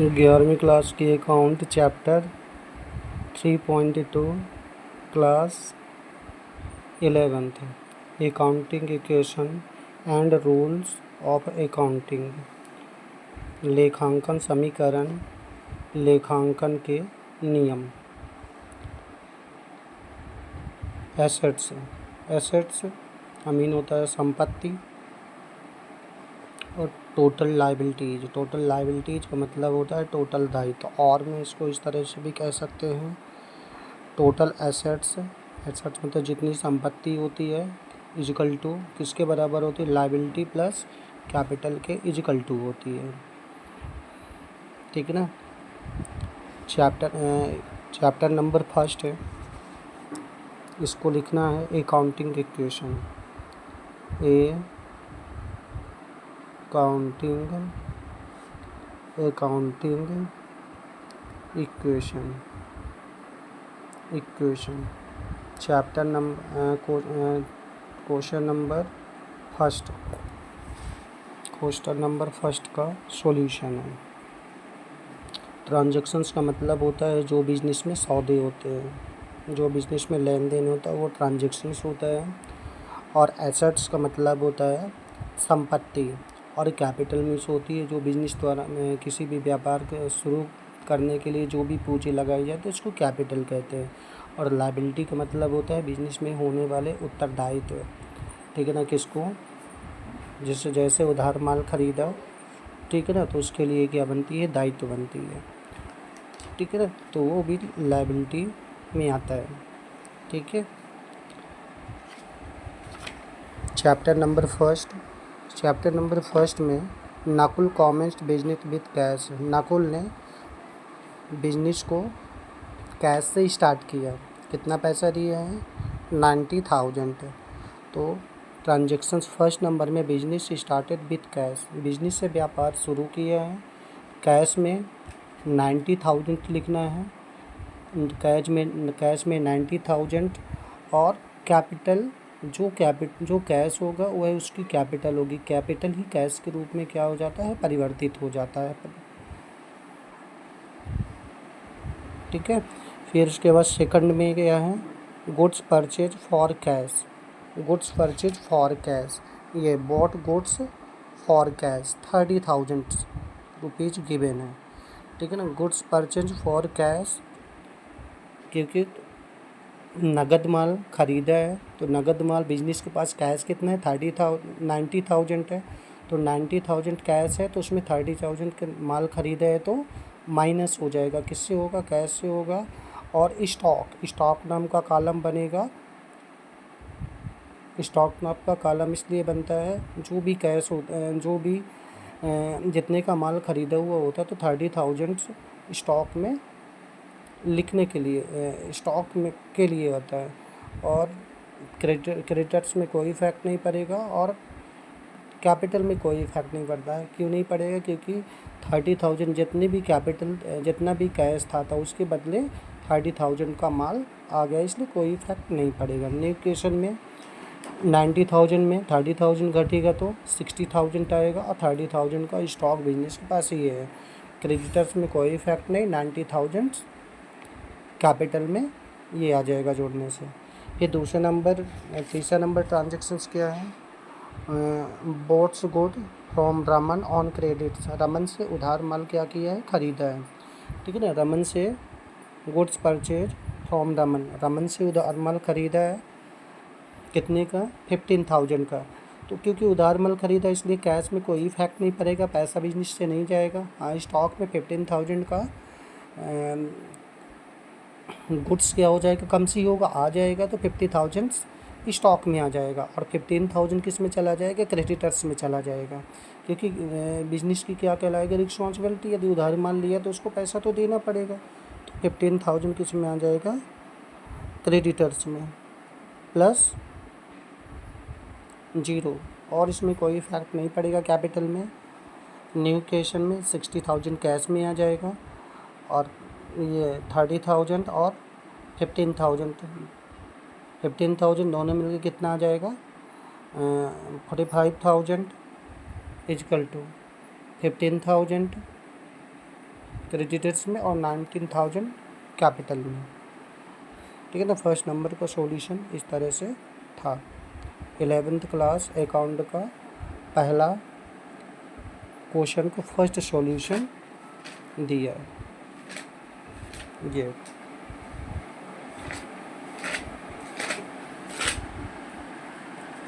11वीं क्लास की account chapter 3.2 class 11th accounting equation and rules of accounting. लेखांकन समीकरण, लेखांकन के नियम। एसेट्स अमीन होता है संपत्ति, और टोटल लाइबिलिटीज का मतलब होता है टोटल दायित्व, और में इसको इस तरह से भी कह सकते हैं टोटल एसेट्स मतलब जितनी संपत्ति होती है इजिकल टू किसके बराबर होती है, लाइबिलिटी प्लस कैपिटल के इजिकल टू होती है। ठीक है ना। चैप्टर नंबर फर्स्ट है, इसको लिखना है accounting equation. Accounting equation chapter number question number first का सॉल्यूशन है। ट्रांजैक्शंस का मतलब होता है जो बिजनेस में सौदे होते हैं, जो बिजनेस में लेन देन होता है वो ट्रांजैक्शंस होता है। और एसेट्स का मतलब होता है संपत्ति, और कैपिटल मीन्स होती है जो बिजनेस द्वारा किसी भी व्यापार के शुरू करने के लिए जो भी पूंजी लगाई जाती है उसको कैपिटल कहते हैं। और लायबिलिटी का मतलब होता है बिजनेस में होने वाले उत्तरदायित्व। ठीक है ना। किसको, जैसे उधार माल खरीदा, ठीक है ना, तो उसके लिए क्या बनती है, दायित्व बनती है। ठीक है ना, तो वो भी लायबिलिटी में आता है। ठीक है। चैप्टर नंबर फर्स्ट में Nakul commenced business with cash. Nakul ने बिजनेस को कैश से स्टार्ट किया। कितना पैसा दिया है, 90,000। तो ट्रांजैक्शंस फर्स्ट नंबर में business started with cash, business से व्यापार शुरू किया है। कैश में 90,000 लिखना है, कैश में 90,000, और कैपिटल जो कैश होगा वह उसकी कैपिटल होगी। कैपिटल ही कैश के रूप में क्या हो जाता है, परिवर्तित हो जाता है। ठीक है। फिर उसके बाद सेकंड में क्या है, गुड्स परचेज फॉर कैश। ये bought goods for cash, 30,000 rupees given है। ठीक है ना। गुड्स परचेज फॉर कैश, क्योंकि नगद माल खरीदा है, तो नगद माल बिजनेस के पास कैश कितना है, 90,000 है। तो 90,000 कैश है, तो उसमें 30,000 के माल खरीदा है, तो माइनस हो जाएगा। किससे होगा, कैश से होगा। और स्टॉक नाम का कॉलम बनेगा। स्टॉक नाम का कॉलम इसलिए बनता है जो भी कैश होता है, जो भी जितने का माल खरीदा हुआ होता है, तो 30,000 स्टॉक में लिखने के लिए, स्टॉक में के लिए होता है। और क्रेडिटर्स में कोई इफेक्ट नहीं पड़ेगा, और कैपिटल में कोई इफेक्ट नहीं पड़ता है। क्यों नहीं पड़ेगा, क्योंकि 30,000 जितना भी कैश था उसके बदले 30,000 का माल आ गया, इसलिए कोई इफेक्ट नहीं पड़ेगा। न्यू क्वेश्चन में 90,000 में 30,000 घटेगा तो 60,000 आएगा, और 30,000 का स्टॉक बिजनेस के पास ही है। क्रेडिटर्स में कोई इफेक्ट नहीं, 90,000 कैपिटल में ये आ जाएगा जोड़ने से। फिर तीसरा नंबर ट्रांजैक्शंस क्या है, boats good from Raman on credit. Raman से उधार माल क्या किया है, खरीदा है। ठीक है ना। रमन से गुड्स परचेज फ्रॉम रमन से उधार माल खरीदा है, कितने का, 15,000 का। तो क्योंकि उधार माल खरीदा इसलिए कैश में कोई इफेक्ट नहीं पड़ेगा, पैसा बिजनेस से नहीं जाएगा। हाँ, स्टॉक में 15,000 का गुड्स क्या हो जाएगा, कम से ही होगा, आ जाएगा, तो 50,000 स्टॉक में आ जाएगा, और 15,000 किस में चला जाएगा, क्रेडिटर्स में चला जाएगा। क्योंकि बिजनेस की क्या कहलाएगा, रिस्पॉन्सिबिलिटी। यदि उधार माल लिया तो उसको पैसा तो देना पड़ेगा, तो 15,000 किस में आ जाएगा, क्रेडिटर्स में, प्लस 0, और इसमें कोई इफेक्ट नहीं पड़ेगा कैपिटल में। न्यू क्वेश्चन में 60,000 कैश में आ जाएगा, और ये 30,000 और 15,000 दोनों मिलकर कितना आ जाएगा, 45,000 इजकल टू 15,000 क्रेडिटर्स में और 19,000 कैपिटल में। ठीक है ना। फर्स्ट नंबर का सॉल्यूशन इस तरह से था। 11th क्लास अकाउंट का पहला क्वेश्चन को फर्स्ट सॉल्यूशन दिया ये।